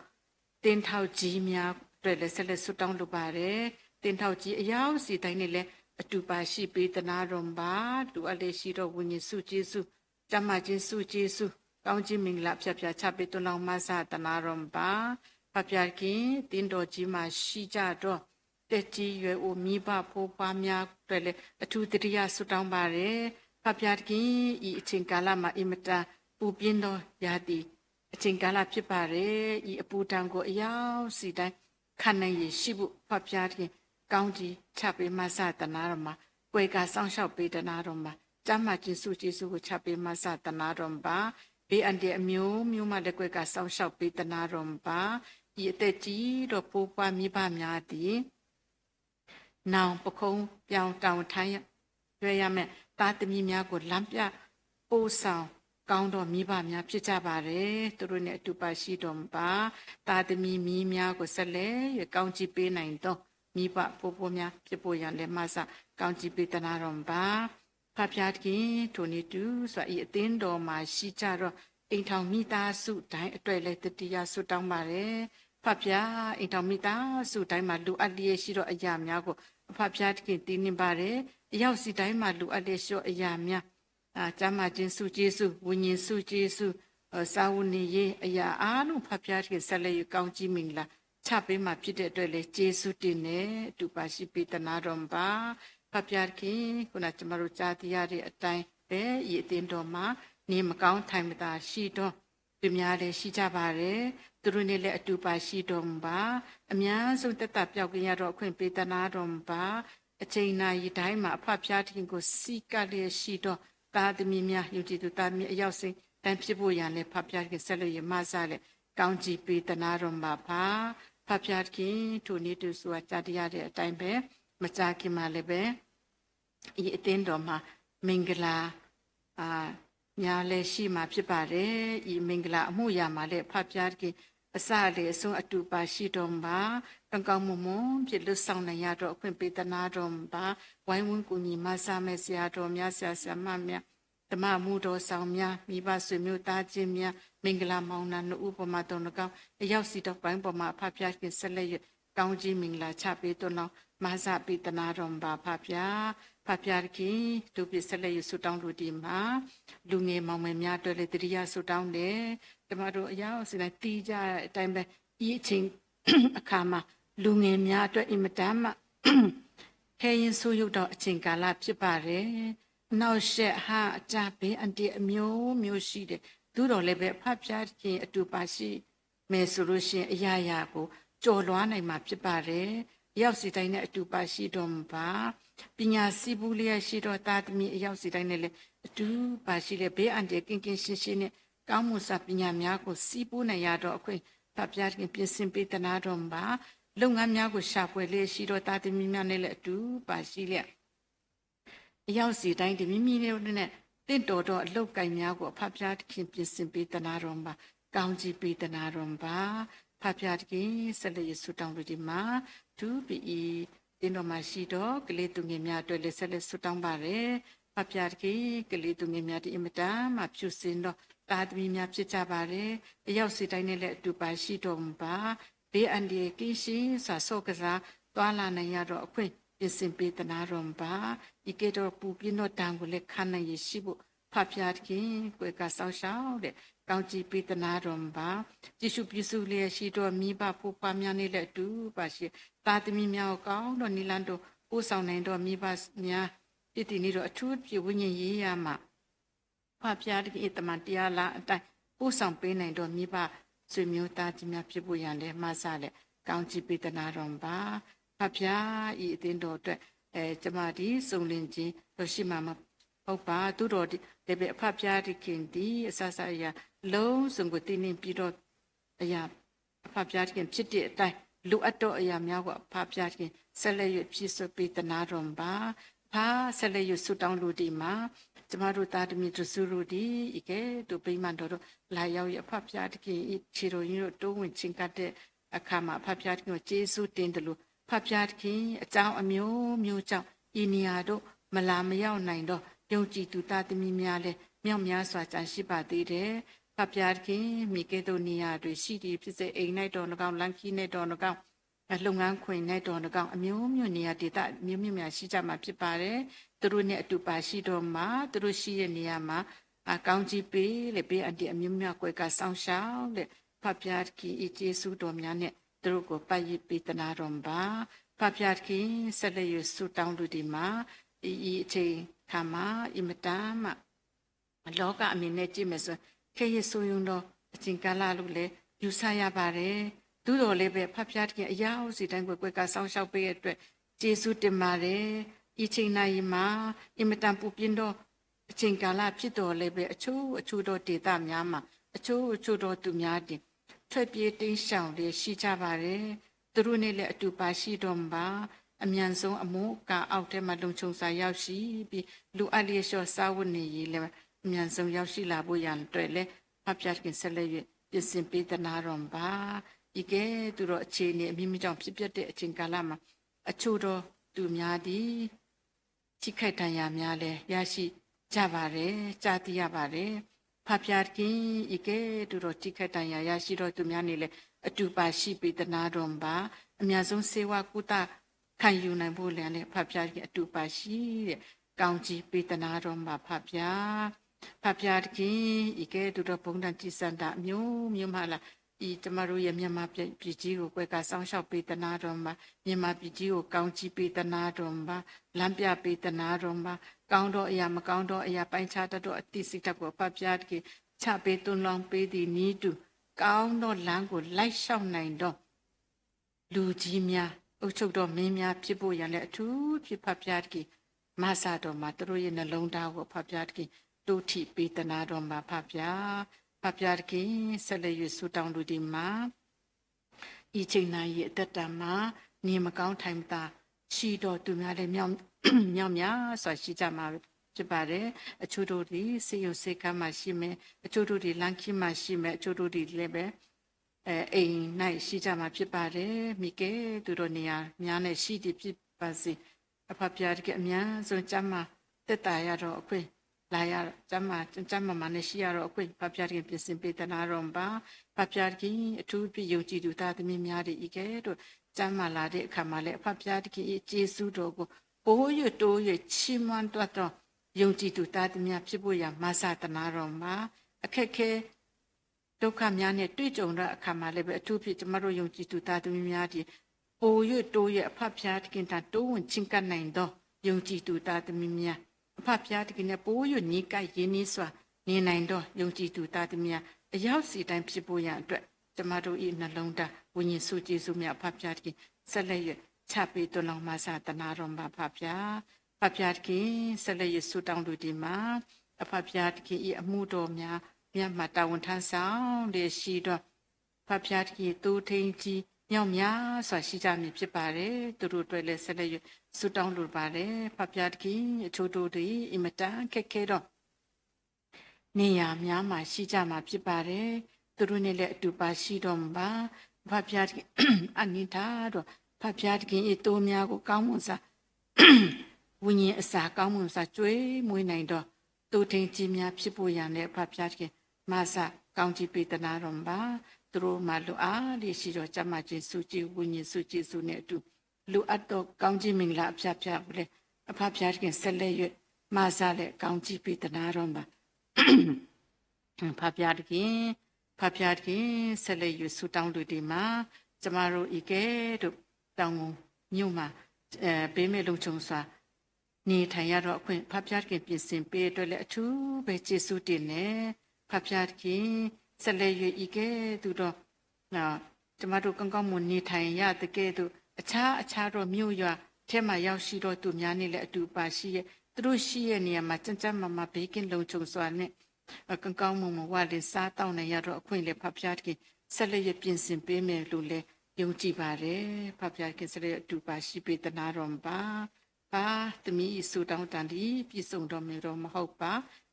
တင်ထောက်ကြီးများတွေ့လဲဆက်လက်ဆုတောင်းလိုပါတယ်တင်ထောက်ကြီးအရောက်စီတိုင်းနဲ့လည်းအတူပါရှိပေးတနာတော်ပါလူအလေးရှိတော့ဝိညာဉ်စုကျေးဇူးတမချင်းစုကျေးဇူးကောင်းခြင်းမင်္ဂလာဖြတ်ဖြတ်ချပေးသွန်လောင်းမဆတနာတော်ပါဖပြားခင်တင်တော်ကြီးမှာရှိကြတော့တက်ကြီးရွယ်အိုမိဘဖိုးဖွားများတွေ့လဲအထူးတရိယာဆုတောင်းပါတယ်ဖပြားခင်ဤအချိန်ကာလမှာအင်မတန်ပူပြင်းသောရာသီအချိန်ကာလဖြစ်ပါတယ်ဤအပူတံကိုအရောက်စီတိုင်းခံနိုင်ရရှိဖို့ဖပြားခင်ကောင်းကြီးချပေးမဆတနာတော်မှာကွယ်ကစောင့်ရှောက်ပေးတနာတော်မှာကျမ်းမာခြင်းစုကျေးဇူးကိုချပေးမဆတနာတော်ပါဘေးအန္တရာယ်အမျိုးမျိုးမှလည်းကွယ်ကစောင့်ရှောက်ပေးတနာတော်ပါဤအသက်ကြီးတော့ပိုးပွားမိဘများသည်နောင်ပခုံးပြောင်းတောင်ထိုင်းရွေရမယ်တာသမီများကိုလမ်းပြပို့ဆောင်ကောင်းတော်မိဘများဖြစ်ကြပါတယ်သူတို့နဲ့အတူပါရှိတော်ပါတာသမီမိများကိုဆက်လက်ရကောင်းချီးပေးနိုင်တော့မိဘပိုးပိုးများဖြစ်ပေါ်ရန်လည်းမဆကောင်းချီးပေးတနာတော်ပါဖပြတ်ခင်ထိုနေ့တူဆိုဤအသင်းတော်မှာရှိကြတော့အိမ်ထောင်မိသားစုတိုင်းအတွက်လည်းတတိယဆုတောင်းပါတယ်ဖပြအိမ်ထောင်မိသားစုတိုင်းမှာလူအပ်လျက်ရှိတော့အရာများကိုဖပြတ်ခင်တည်နေပါတယ်အရောက်စီတိုင်းမှာလူအပ်လျက်ရှိတော့အရာများကျမ်းမာခြင်းစုကျေးဇူးဝိညာဉ်စုကျေးဇူးစာဝနေရေးအရာအားလုံးဖပြတ်ခင်ဆက်လက်ကောင်းကြီးမင်္ဂလာချပေးမှဖြစ်တဲ့အတွက်လည်းကျေးဇူးတင်နေအတူပါရှိပေးတနာတော်ပါဖပြတ်ခင်ခုနကျမတို့ကြားသိရတဲ့အတိုင်းပဲဤအသင်းတော်မှာနေမကောင်းထိုင်မသာရှိတော့သူများလည်းရှိကြပါတယ်သူတို့နဲ့လည်းအတူပါရှိတော်ပါအများဆုံးတက်တာပြောက်ကင်းရတော့အခွင့်ပေးတနာတော်ပါအချိန်နာရီတိုင်းမှာအဖပြတ်ခင်ကိုစီကလျက်ရှိတော့တာသမီများယုံကြည်သူတာသမီအရောက်စိတန်ဖြစ်ဖို့ရန်လည်းဖပြတ်ခင်ဆက်လို့ရမဆလည်းကောင်းကြည်ပေးတနာတော်ပါဖပြတ်ခင်ထိုနေ့တူစွာကြားရတဲ့အတိုင်းပဲမကြခင်မှာလည်းပဲဤအသင်းတော်မှာမင်္ဂလာညာလည်းရှိမှာဖြစ်ပါတယ်ဤမင်္ဂလာအမှုရာမှာလည်းဖပြတ်ခင်အစလေအဆုံးအတူပါရှိတော်ပါကောင်းမွန်မွန်ဖြစ်လွတ်ဆောင်နိုင်ရတော့အခွင့်ပေးတနာတော်ပါဝိုင်းဝန်းကူညီမဆာမဲ့ဆရာတော်များဆရာဆရာမများဓမ္မမှုတော်ဆောင်များမိဘဆွေမျိုးသားချင်းများမင်္ဂလာမောင်နှံဥပမာတော်ကောင်းအရောက်စီတော့ပိုင်းပေါ်မှာဖပြတ်ခင်ဆက်လက်ရကောင်းကြီးမင်္ဂလာချပေးတော်နောင်းမဆာပေးတနာတော်ပါဖပြတ်ခင်သူပြဆက်လက်ရဆုတောင်းလို့ဒီမှာလူငယ်မောင်မယ်များအတွက်လည်းတရိယာဆုတောင်းတယ်ကျမတို့အရောက်စီတိုင်းတီးကြတဲ့အတိုင်းပဲဤအချိန်အခါမှာလူငယ်များအတွက်အင်မတန်မှခဲရင်ဆိုးရုပ်တော့အချိန်ကာလဖြစ်ပါတယ်နောက်ရှက်ဟာအကြပေးအန်တီအမျိုးမျိုးရှိတယ်သူတော်လည်းပဲဖတ်ပြခင်အတူပါရှိမယ်ဆိုလို့ရှိရင်အရာရာကိုကြော်လွှားနိုင်မှာဖြစ်ပါတယ်ရောက်စီတိုင်းနဲ့အတူပါရှိတော်မူပါပညာစီးပူးလျက်ရှိတော်သားသမီးအရောက်စီတိုင်းနဲ့လည်းအတူပါရှိတဲ့ဘေးအန္တရာယ်ကင်းကင်းရှင်းရှင်းနဲ့ကောင်းမှုစာပညာများကိုစီးပူးနိုင်ရတော့အခွင့်ဖတ်ပြခင်ပြင်ဆင်ပေးတနာတော်မူပါလုပ်ငန်းများကိုရှာဖွေလျက်ရှိတော်သားသမီးများနဲ့လည်းအတူပါရှိလျက်အရောက်စီတိုင်းဒီမိမိနဲ့တ င့်တော်တော့အလုတ်ကင်များကိုအဖဖျားတခင်ပြင်ဆင်ပေးတနာတော်မှာကောင်းကြီးပေးတနာတော်ပါဖဖျားတခင်ဆက်လက်ရဆုတောင်းလို့ဒီမှာဒူပီတင်းတော်မှာရှိတော့ကလေးသူငယ်များအတွက်လည်းဆက်လက်ဆုတောင်းပါတယ်ဖဖျားတခင်ကလေးသူငယ်များဒီအင်မတန်မှဖြူစင်တော့တာသမီများဖြစ်ကြပါတယ်အရောက်စီတိုင်းနဲ့လည်းအတူပါရှိတော်မူပါဘေးအန္တရာယ်ကင်းရှင်းစွာဆော့ကစားသွားလာနိုင်ရတော့အခွင့်ပြင်ဆင်ပေးတနာတော်ပါဤကဲ့သို့ပူပြင်းတော့တန်ကိုလည်းခံနိုင်ရရှိဖို့ဖဖျားတခင်ကိုယ်ကဆောင်းရှောင်းတဲ့ကောင်းကြီးပေးတနာတော်ပါကြည်ရှုပြုစုလျက်ရှိတော်မိဘဖို့ပွားများနေလက်တူပါရှိတာသမီများကောင်းတော့နီလန်တို့ပို့ဆောင်နိုင်တော်မိဘများတည်တည်နေတော့အထူးပြဝိညာဉ်ရေးရမှာဖဖျားတခင်တမန်တရားလားအတိုင်းပို့ဆောင်ပေးနိုင်တော်မိဘဆွေမျိုးသားကြီးများဖြစ်ဖို့ရန်လည်းမဆလည်းကောင်းကြီးပေးတနာတော်ပါဖဖျားဤအတင်းတော်အတွက်ကျမဒီစုံလင်ခြင်းတို့ရှိမှာမဟုတ်ပါသူတော်ဒီပဲအဖဖျားတခင်ဒီအဆဆအရာလုံးစုံကိုတင်းနေပြီးတော့အရာအဖဖျားတခင်ဖြစ်တဲ့အတိုင်းလိုအပ်တော့အရာများကိုအဖဖျားတခင်ဆက်လက်ရဖြစ်စွပေးတနာတော်ပါဖာဆက်လက်ရဆုတောင်းလို့ဒီမှာကျမတို့သားသမီးတို့စုလို့ဒီဤကဲတို့ပိမှန်တော်တို့လာရောက်ရအဖဖျားတခင်ဤခြေတော်ရင်းတို့တိုးဝင်ချင်းကတဲ့အခါမှာအဖဖျားတခင်ကိုကျေးဇူးတင်တယ်လို့ဖဖျားတခင်အကြောင်းအမျိုးမျိုးကြောင့်ဤနေရာတို့မလာမရောက်နိုင်တော့ယုံကြည်သူသားသမီးများလည်းမြောက်များစွာကြံရှိပါသေးတယ်ဖဖျားတခင်မိကဲ့သို့နေရာတွေရှိသည်ဖြစ်စေအိမ်၌တော်၎င်းလမ်းခီး၌တော်၎င်းလုပ်ငန်းခွင်၌တော်၎င်းအမျိုးမျိုးနေရာဒေသမျိုးမျိုးများရှိကြမှာဖြစ်ပါတယ်သူတို့နဲ့အတူပါရှိတော်မှာသူတို့ရှိရဲ့နေရာမှာကောင်းကြီးပေးလေပေးအတ္တအမျိုးမျိုးကွယ်ကဆောင်းရှောင်းတဲ့ဖဖျားတခင်ဤကျေးဇူးတော်များနဲ့သူတို့ကိုပတ်ရပေးတနာတော်ပါဖဖျားတခင်ဆက်လက်ရဆုတောင်းလို့ဒီမှာဤအချိန်ခါမှာအင်မတန်မှလောကအမြင်နဲ့ကြည့်မယ်ဆိုခေရဆိုယုံတော့အချိန်ကာလလို့လည်းယူဆရပါတယ်သို့တော်လည်းပဲဖဖျားတခင်အရာဥစီတိုင်းကိုကွယ်ကဆောင်းရှောက်ပေးရတဲ့အတွက်ကျေးဇူးတင်ပါတယ်ဤချိန်နိုင်မှာအင်မတန်ပူပြင်းတော့အချိန်ကာလဖြစ်တော်လည်းပဲအချို့တော့ဒေသများမှာအချို့တော့သူများတင်ထွက်ပြေးတင်းရှောင်လေးရှိကြပါတယ်သူတို့နဲ့လည်းအတူပါရှိတော်မှာအမြန်ဆုံးအမိုးကအောက်ထဲမှာလုံခြုံစွာရောက်ရှိပြီးလူအပ်လျက်လျှော့စားဝတ်နေရေးလည်းအမြန်ဆုံးရောက်ရှိလာဖို့ရန်အတွက်လည်းဖဖျားခင်ဆက်လက်၍ပြင်ဆင်ပေးတနာတော်ပါဤကဲသူတို့အခြေအနေအမိမိကြောင့်ဖြစ်ပျက်တဲ့အချိန်ကာလမှာအချို့တော့သူများသည်ထိခိုက်ဒဏ်ရာများလည်းရရှိကြပါတယ်ကြားသိရပါတယ်ဖဖျားခင်ဤကဲသူတို့ထိခိုက်ဒဏ်ရာရရှိတော့သူများနေလည်းအတူပါရှိပေးတနာတော်ပါအများဆုံးစေဝါကုသခံယူနိုင်ဖို့လည်းဖဖျားခင်အတူပါရှိတဲ့ကောင်းကြီးပေးတနာတော်မှာဖဖျားတခင်ဤကဲသူတို့ဘုံတန်တိစန္ဒအမျိုးမှလာဤကျမတို့ရဲ့မြန်မာပြည်ကြီးကိုကွယ်ကဆောင်းလျှောက်ပေးတနာတော်မှာမြန်မာပြည်ကြီးကိုကောင်းကြီးပေးတနာတော်မှာလမ်းပြပေးတနာတော်မှာကောင်းတော့အရာမကောင်းတော့အရာပိုင်းခြားတတ်တော့အတိစိတ်တတ်ကိုဖဖျားတခင်ချပေးသွန်လောင်းပေးသည်နီးတူကောင်းတော့လမ်းကိုလိုက်လျှောက်နိုင်တော့လူကြီးများအုပ်ချုပ်တော်မင်းများဖြစ်ဖို့ရလဲအထူးဖြစ်ဖဖျားတခင်မဆာတော်မှာသူတို့ရဲ့နှလုံးသားကိုဖဖျားတခင်တိုးထိပေးတနာတော်မှာဖဖျားတခင်ဆက်လက်၍ဆုတောင်းလို့ဒီမှာဤချိန်နိုင်ရဲ့အသက်တာမှာနေမကောင်းထိုင်မသာရှိတော်သူများလည်းမြောက်များစွာရှိကြမှာဖြစ်ပါတယ်အချို့တို့ဒီစေယုစေကမှာရှိမယ်အချို့တို့ဒီလန်ခီမှာရှိမယ်အချို့တို့ဒီလည်းပဲအိမ်၌ရှိကြမှာဖြစ်ပါတယ်မိကဲသူတို့နေရာများနဲ့ရှိသည်ဖြစ်ပါစေအဖဖျားတခင်အများဆုံးကြမှာတက်တာရတော့အခွင့်လာရကျမ်းမာနဲ့ရှိရတော့အခွင့်ဖဖျားတခင်ပြင်ဆင်ပေးတနာတော်ပါဖဖျားတခင်အထူးပြယုံကြည်သူသားသမီးများတွေဤကဲတို့ကျမ်းမာလာတဲ့အခါမှာလည်းဖဖျားတခင်ကျေးဇူးတော်ကိုပိုးရတိုးရချီးမွမ်းတော့ယုံကြည်သူသားသမီးများဖြစ်ဖို့ရမဆာတနာတော်မှာအခက်ခဲဒုက္ခများနဲ့တွေ့ကြုံတဲ့အခါမှာလည်းပဲအထူးဖြစ်ကျမတို့ယုံကြည်သူသားသမီးများဒီပိုးရတိုးရအဖဖျားတခင်တတိုးဝင်ချင်းကပ်နိုင်တော့ယုံကြည်သူသားသမီးများအဖဖျားတခင်နဲ့ပိုးရနီးကပ်ရင်းနှီးစွာနေနိုင်တော့ယုံကြည်သူသားသမီးများအရောက်စီတိုင်းဖြစ်ဖို့ရအတွက်ကျမတို့ဤနှလုံးသားဝိညာဉ်စုကျေးဇူးများအဖဖျားတခင်ဆက်လက်ရချပေးသွန်လောင်းမဆာတနာတော်မှာဖဖျားတခင်ဆက်လက်ရဆုတောင်းလို့ဒီမှာအဖဖျားတခင်ဤအမှုတော်များမြတ်မှာတာဝန်ထမ်းဆောင်တဲ့ရှိတော့ဖဖျားတခင်တိုးထိန်ကြီးမြောက်များစွာရှိကြမည်ဖြစ်ပါတယ်သူတို့တွေ့လဲဆက်လက်ရဆုတောင်းလို့ပါတယ်ဖဖျားတခင်အချို့တို့ဒီအင်မတန်ခက်ခဲတော့ နေရများမှာရှိကြမှာဖြစ်ပါတယ်သူတို့နဲ့လည်းအတူပါရှိတော့မှာဖဖျားအနိထာတော့ဖဖျားခင်ဤတိုးများကိုကောင်းမွန်စွာဝိညာဉ်အစာကောင်းမွန်စွာကျွေးမွေးနိုင်တော့တူထင်ကြီးများဖြစ်ဖို့ရန်တဲ့ဖဖျားခင်မဆကောင်းကြီးပေးတနာတော်ပါသူတို့မှလူအားလေးရှိတော့ကြမှာချင်းစုကြည်ဝိညာဉ်စုကြည်စုနဲ့အတူလူအပ်တော့ကောင်းကြီးမင်္ဂလာအဖျားဖျားကိုလေအဖဖျားခင်ဆက်လက်ရွမဆလည်းကောင်းကြီးပေးတနာတော်ပါဖဖျားခင်ဆက်လက်ရွဆူတောင်းလူဒီမှာကျမတို့ဤကဲတို့တောင်းမြို့မှာပေးမဲ့လုံခြုံစွာနေထိုင်ရတော့အခွင့်ဖဖျားခင်ပြင်ဆင်ပေးအတွက်လည်းအထူးပဲကျေးဇူးတင်နေဖဖျားခင်ဆက်လက်ရွဤကဲသူတော့ကျမတို့ကောင်းကောင်းမွန်နေထိုင်ရတဲ့ကဲတို့အခြားတော့မြို့ရွာထဲမှာရောက်ရှိတော့သူများနဲ့လည်းအတူပါရှိရဲ့သူတို့ရှိရဲ့နေရာမှာကြမ်းမဘေးကင်းလုံခြုံစွာနဲ့ကောင်းမွန်ဝါလေးစားတောင်းနေရတော့အခွင့်လည်းဖဖျားခင်ဆက်လက်ရပြင်ဆင်ပေးမယ်လို့လည်းယုံကြည်ပါတယ်ဖဖျားခင်ဆက်လက်အတူပါရှိပေးတနာတော်ပါသမီးစုတောင်းတန်ဒီပြည့်စုံတော်မူတော့မဟုတ်ပါ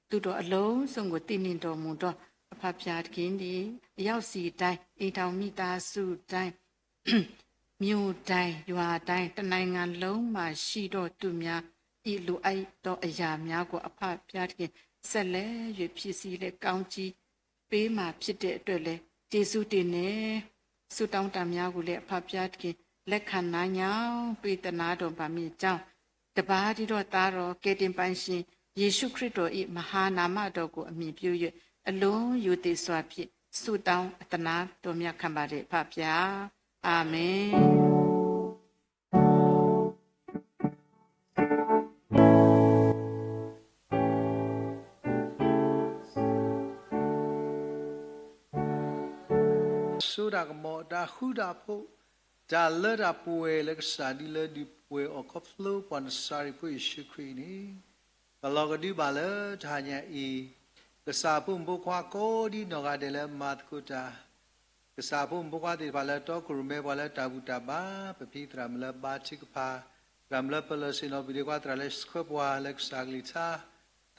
သူတို့အလုံးစုံကိုတည်နေတော်မူတော့အဖဖျားခင်ဒီအရောက်စီတိုင်းအိမ်ထောင်မိသားစုတိုင်းမြို့တိုင်းရွာတိုင်းတနိုင်ငံလုံးမှာရှိတော့သူများဤလူအိုက်တော့အရာများကိုအဖဖျားခင်ဆက်လက်ရဖြစ်စီလဲကောင်းကြီးပေးမှဖြစ်တဲ့အတွက်လဲကျေးဇူးတင်နေဆုတောင်းတများကိုလည်းအဖဖျားခင်လက်ခံနိုင်ညောင်းပေးတနာတော်ပါမည်ကြောင်းတပါးဒီတော့သားတော်ကယ်တင်ပိုင်ရှင်ယေရှုခရစ်တော်၏မဟာနာမတော်ကိုအမည်ပြု၍အလုံးယူသည်စွာဖြင့်ဆုတောင်းအတနာတော်မြတ်ခံပါれဖဖျားအာမင်ဆိုတာကမောဒါဟူဒါဖို့ဒါလရပွေလက်စာဒီလဒီပွေအကဖလိုပန်စာရီပွေရှိခရီနီဘလောကဒီဘာလဒါညာဤကစားပုံဘခွာကိုဒီနောကတယ်လမတ်ကုတာကစားပုံဘခွာဒီဘာလတော့ကရမေဘာလတာဘူတာဘာပပိတရမလဘာချိကဖာရမလပလစနောဘီဒီကွာတရလက်စခပ်ဝါလက်စာဂလီသာ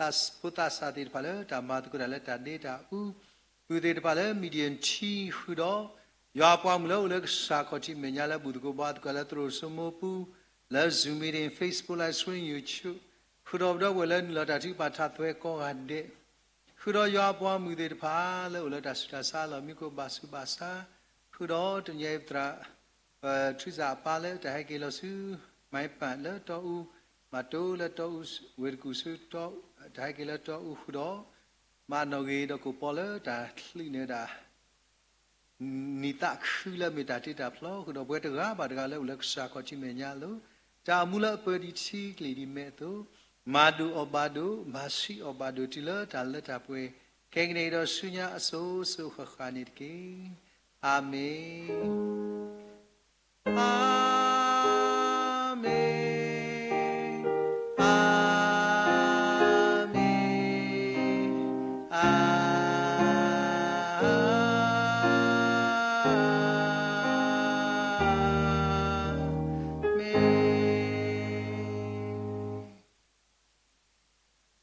tas puta sa di pala ta ma tu da le ta de ta u u de pa le median chi hu do ya pa mu lo le sa ko chi me nya le bu ko ba ko le tro so mo pu le zoom meeting facebook live stream youtube hu do do we le la ta ti pa tha thwe ko ga de hu do ya pa mu de pa le le ta sa la mi ko ba su ba sa hu do tu nye tra tri sa pa le ta hai ke lo su mai pa le to u ma to le to u we ku su toဒါကလည်းတော့ဥခုတော့မနောကြီးတော့ကိုပေါ်လဲဒါလှိနေတာနိတခူလမေတာတိတာဖလို့ခုတော့ဘွဲတကားပါတကားလဲဥလက်စာကောချိမညာလို့ဒါမူလပဒီချီကလီဒီမဲတော့မာဒူအဘာဒူမာစီအဘာဒူတီလာဒါလက်တာပွဲကေကနေတော့ဆုညာအစိုးဆုခခနိတကေအာမင်အာမင်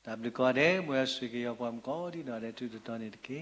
ဒါဘလကောတဲ့မွေးဆွေကရောက်ပါမကောဒီတော့တဲ့သူတော်နေတကေ